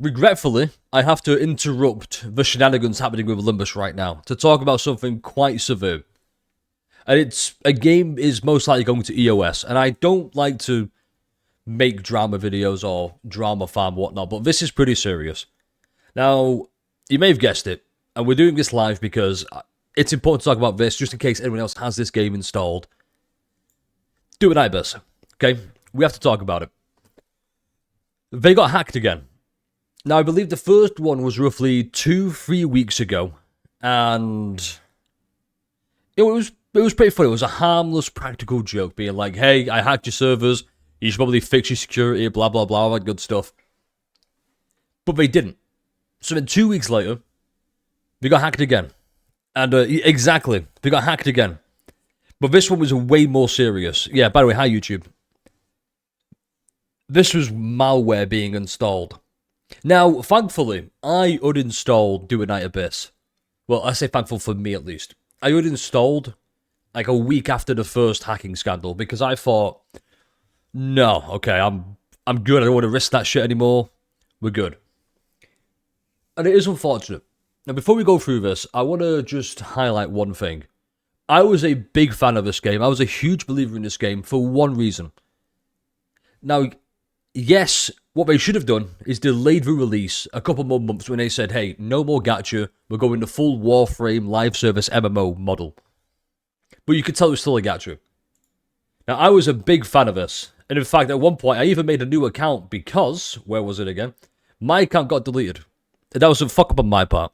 regretfully, I have to interrupt the shenanigans happening with Olympus right now to talk about something quite severe. And it's a game is most likely going to EOS, and I don't like to make drama videos or drama farm whatnot, but this is pretty serious. Now, you may have guessed it, and we're doing this live because it's important to talk about this just in case anyone else has this game installed. Do it, Ibis. Okay, we have to talk about it. They got hacked again. Now, I believe the first one was roughly 2-3 weeks ago, and it was pretty funny. It was a harmless, practical joke, being like, hey, I hacked your servers, you should probably fix your security, blah, blah, blah, all that good stuff. But they didn't. So then 2 weeks later, they got hacked again. And exactly, they got hacked again. But this one was way more serious. Yeah, by the way, hi YouTube. This was malware being installed. Now, thankfully, I uninstalled Do It Night Abyss. Well, I say thankful for me at least. I uninstalled like a week after the first hacking scandal because I thought, no, okay, I'm good. I don't want to risk that shit anymore. We're good. And it is unfortunate. Now, before we go through this, I want to just highlight one thing. I was a big fan of this game. I was a huge believer in this game for one reason. Now, yes, what they should have done is delayed the release a couple more months when they said, hey, no more gacha, we're going the full Warframe live service MMO model. But you could tell it was still a gacha. Now, I was a big fan of this. And in fact, at one point, I even made a new account because, where was it again? My account got deleted. And that was a fuck up on my part.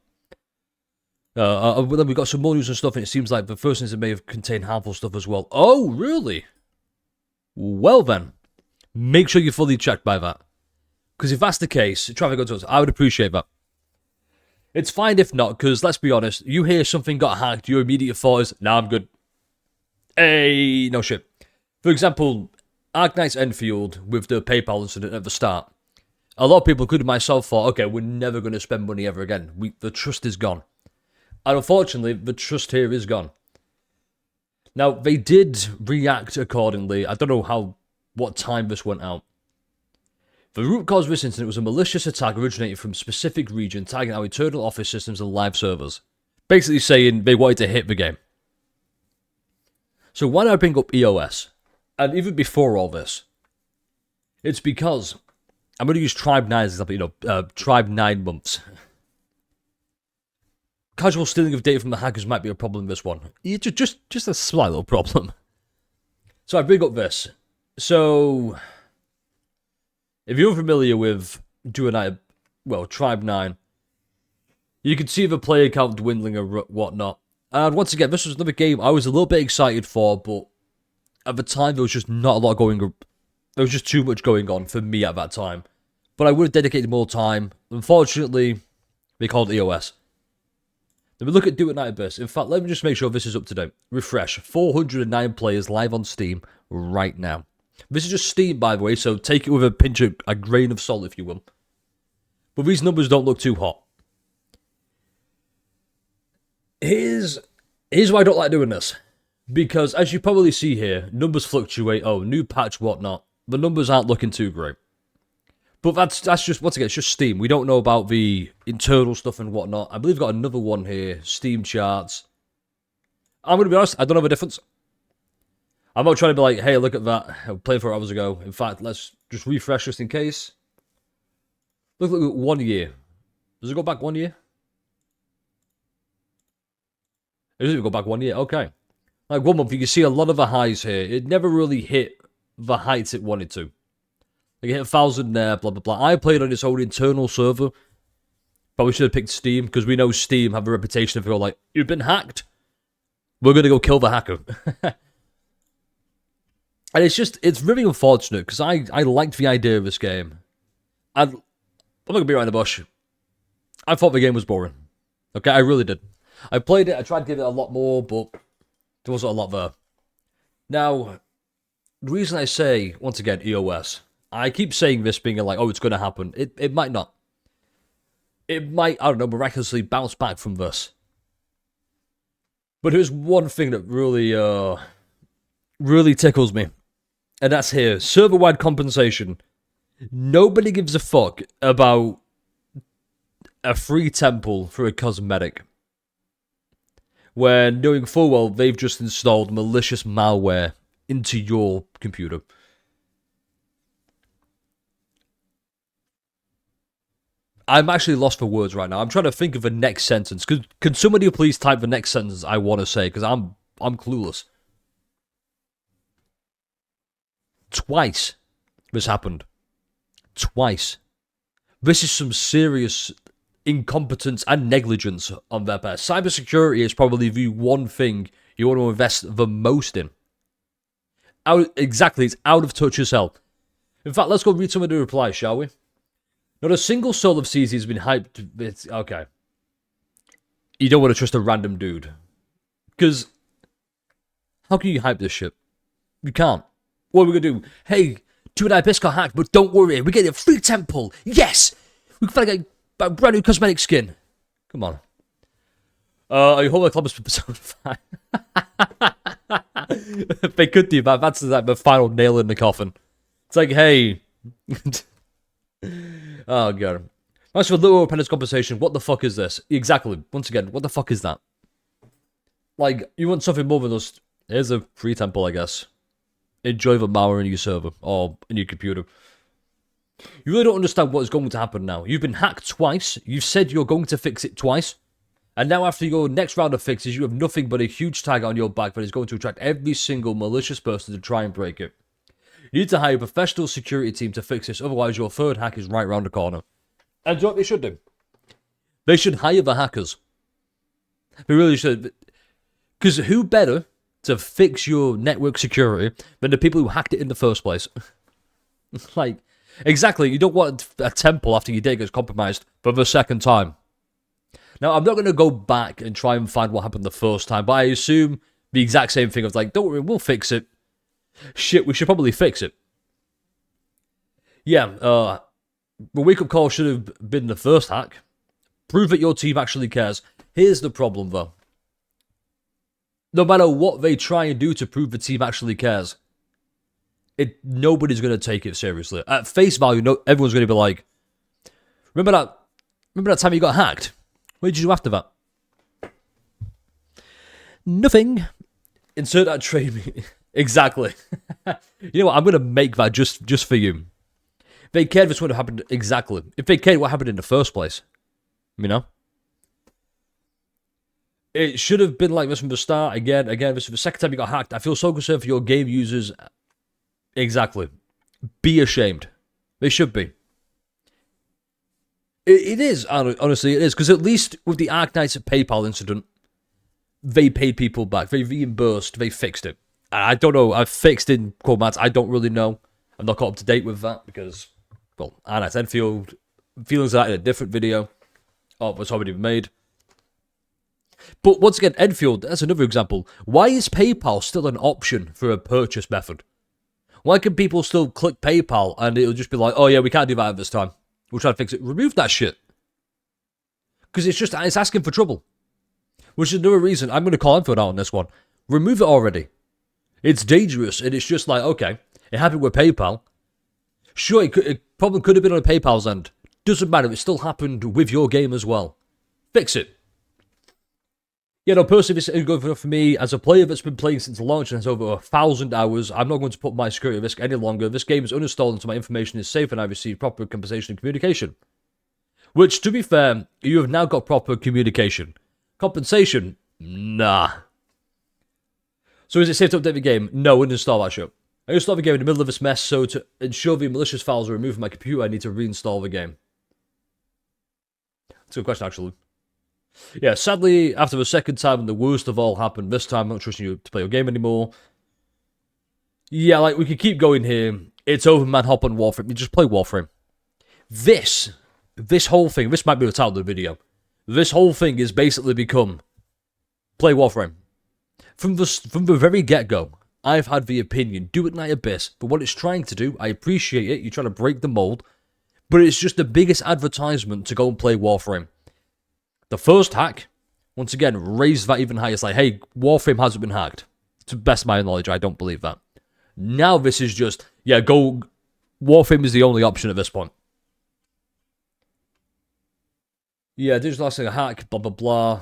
Then we got some more news and stuff, and it seems like the first things may have contained harmful stuff as well. Oh, really? Well then, make sure you're fully checked by that. Because if that's the case, traffic controls, I would appreciate that. It's fine if not, because let's be honest, you hear something got hacked, your immediate thought is, nah, I'm good. Hey, no shit. For example, Arknight's Enfield with the PayPal incident at the start. A lot of people, including myself, thought, okay, we're never going to spend money ever again. The trust is gone. And unfortunately, the trust here is gone. Now, they did react accordingly. I don't know what time this went out. The root cause of this incident was a malicious attack originating from a specific region, tagging our internal office systems and live servers. Basically saying they wanted to hit the game. So why did I bring up EOS? And even before all this, it's because I'm going to use Tribe 9 as an example, Tribe 9 months. Casual stealing of data from the hackers might be a problem in this one. Just a slight little problem. So I bring up this. So, if you're familiar with Tribe 9, you can see the player count dwindling or whatnot. And once again, this was another game I was a little bit excited for, but at the time there was just not a lot going on. There was just too much going on for me at that time. But I would have dedicated more time. Unfortunately, they called it EOS. Then we look at Do It Night Abyss. In fact, let me just make sure this is up to date. Refresh. 409 players live on Steam right now. This is just Steam, by the way, so take it with a grain of salt, if you will. But these numbers don't look too hot. Here's why I don't like doing this. Because, as you probably see here, numbers fluctuate. Oh, new patch, whatnot. The numbers aren't looking too great. But that's just, once again, it's just Steam. We don't know about the internal stuff and whatnot. I believe I've got another one here. Steam charts. I'm going to be honest, I don't know the difference. I'm not trying to be like, hey, look at that. I played 4 hours ago. In fact, let's just refresh just in case. Look at 1 year. Does it go back 1 year? It doesn't even go back 1 year. Okay. Like 1 month, you can see a lot of the highs here. It never really hit the heights it wanted to. Like it hit 1,000 there, blah, blah, blah. I played on its own internal server. Probably should have picked Steam, because we know Steam have a reputation of going like, you've been hacked. We're going to go kill the hacker. And it's really unfortunate, because I liked the idea of this game. And I'm not going to be right in the bush. I thought the game was boring. Okay, I really did. I played it, I tried to give it a lot more, but there wasn't a lot there. Now, the reason I say, once again, EOS, I keep saying this being like, oh, it's going to happen. It might not. It might, I don't know, miraculously bounce back from this. But there's one thing that really tickles me. And that's here. Server-wide compensation. Nobody gives a fuck about a free temple for a cosmetic, where knowing full well they've just installed malicious malware into your computer. I'm actually lost for words right now. I'm trying to think of the next sentence. Can somebody please type the next sentence I want to say? Because I'm clueless. Twice this happened. Twice. This is some serious incompetence and negligence on their part. Cybersecurity is probably the one thing you want to invest the most in. Exactly, it's out of touch as hell. In fact, let's go read some of the replies, shall we? Not a single soul of CZ has been hyped. Okay. You don't want to trust a random dude. Because how can you hype this shit? You can't. What are we going to do? Hey, 2.5 got hacked, but don't worry. We get a free temple. Yes! We can finally get a brand new cosmetic skin. Come on. I hope the club is for Persona 5. They could do that. That's like the final nail in the coffin. It's like, hey. Oh, God. Thanks for a little appendix compensation. What the fuck is this? Exactly. Once again, what the fuck is that? Like, you want something more than just, here's a free temple, I guess. Enjoy the malware in your server or in your computer. You really don't understand what is going to happen now. You've been hacked twice. You've said you're going to fix it twice. And now after your next round of fixes, you have nothing but a huge tag on your back that is going to attract every single malicious person to try and break it. You need to hire a professional security team to fix this, otherwise your third hack is right around the corner. And do you know what they should do? They should hire the hackers. They really should. Because who better to fix your network security than the people who hacked it in the first place? Like, exactly, you don't want a temple after your data gets compromised for the second time. Now, I'm not going to go back and try and find what happened the first time, but I assume the exact same thing of like, don't worry, we'll fix it. Shit, we should probably fix it. Yeah, the wake-up call should have been the first hack. Prove that your team actually cares. Here's the problem, though. No matter what they try and do to prove the team actually cares, nobody's going to take it seriously. At face value, everyone's going to be like, remember that time you got hacked? What did you do after that? Nothing. Insert that trade. Exactly. You know what? I'm going to make that just for you. If they cared, this would have happened exactly. If they cared what happened in the first place. You know? It should have been like this from the start. Again, this is the second time you got hacked. I feel so concerned for your game users. Exactly. Be ashamed. They should be. It is, honestly, it is. Because at least with the Arknights at PayPal incident, they paid people back. They reimbursed. They fixed it. I don't know. I've fixed in quote I don't really know. I'm not caught up to date with that because, well, Arknights Enfield, feelings of that in a different video. Oh, it's already been made. But once again, Enfield, that's another example. Why is PayPal still an option for a purchase method? Why can people still click PayPal and it'll just be like, oh yeah, we can't do that at this time. We'll try to fix it. Remove that shit. Because it's asking for trouble. Which is another reason I'm going to call Enfield out on this one. Remove it already. It's dangerous and it's just like, okay, it happened with PayPal. Sure, it probably could have been on PayPal's end. Doesn't matter, it still happened with your game as well. Fix it. Yeah, no, personally, this is good for me. As a player that's been playing since launch and has over 1,000 hours, I'm not going to put my security at risk any longer. This game is uninstalled until my information is safe and I receive proper compensation and communication. Which, to be fair, you have now got proper communication. Compensation? Nah. So is it safe to update the game? No, uninstall that shit. I installed the game in the middle of this mess, so to ensure the malicious files are removed from my computer, I need to reinstall the game. That's a good question, actually. Yeah, sadly, after the second time and the worst of all happened, this time I'm not trusting you to play your game anymore. Yeah, like, we could keep going here. It's over, man, hop on Warframe. You just play Warframe. This whole thing, this might be the title of the video. This whole thing has basically become play Warframe. From the very get-go, I've had the opinion, do it Night Abyss, but what it's trying to do, I appreciate it, you're trying to break the mold, but it's just the biggest advertisement to go and play Warframe. The first hack, once again, raised that even higher. It's like, hey, Warframe hasn't been hacked. To the best of my knowledge, I don't believe that. Now this is just, yeah, Warframe is the only option at this point. Yeah, digital access hack, blah, blah, blah.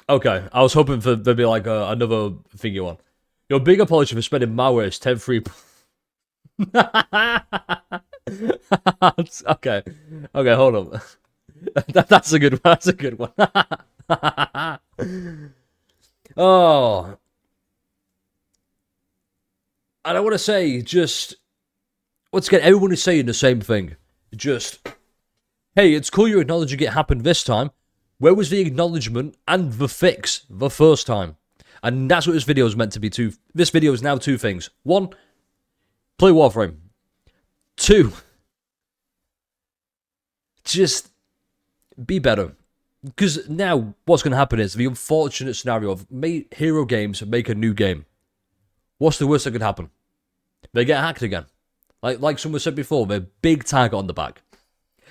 Okay, I was hoping for there'd be like another thingy one. Your big apology for spending malware is 10 free. Okay. Okay, hold on. That's a good one. That's a good one. Oh. And I want to say, just, once again, everyone is saying the same thing. Just, hey, it's cool you're acknowledging it happened this time. Where was the acknowledgement and the fix the first time? And that's what this video is meant to be too. This video is now two things. One, play Warframe. Two, just be better. Because now what's going to happen is the unfortunate scenario of Hero Games make a new game. What's the worst that could happen? They get hacked again. Like someone said before, they're a big target on the back.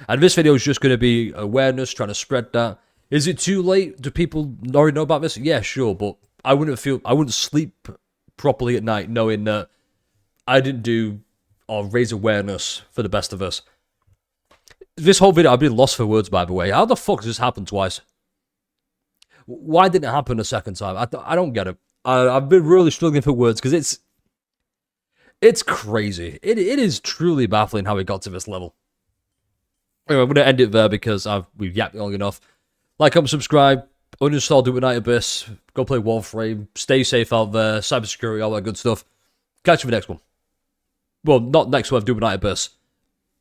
And this video is just going to be awareness, trying to spread that. Is it too late? Do people already know about this? Yeah, sure, but I wouldn't sleep properly at night knowing that I didn't do or raise awareness for the best of us. This whole video, I've been lost for words, by the way. How the fuck does this happen twice? Why didn't it happen a second time? I don't get it. I've been really struggling for words because it's crazy. It is truly baffling how it got to this level. Anyway, I'm going to end it there because we've yapped long enough. Like, comment, subscribe, uninstall Do It Night Abyss, go play Warframe, stay safe out there, cybersecurity, all that good stuff. Catch you for the next one. Well, not next one, Do It Night Abyss.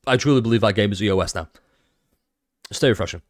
I truly believe that game is EOS now. Stay refreshing.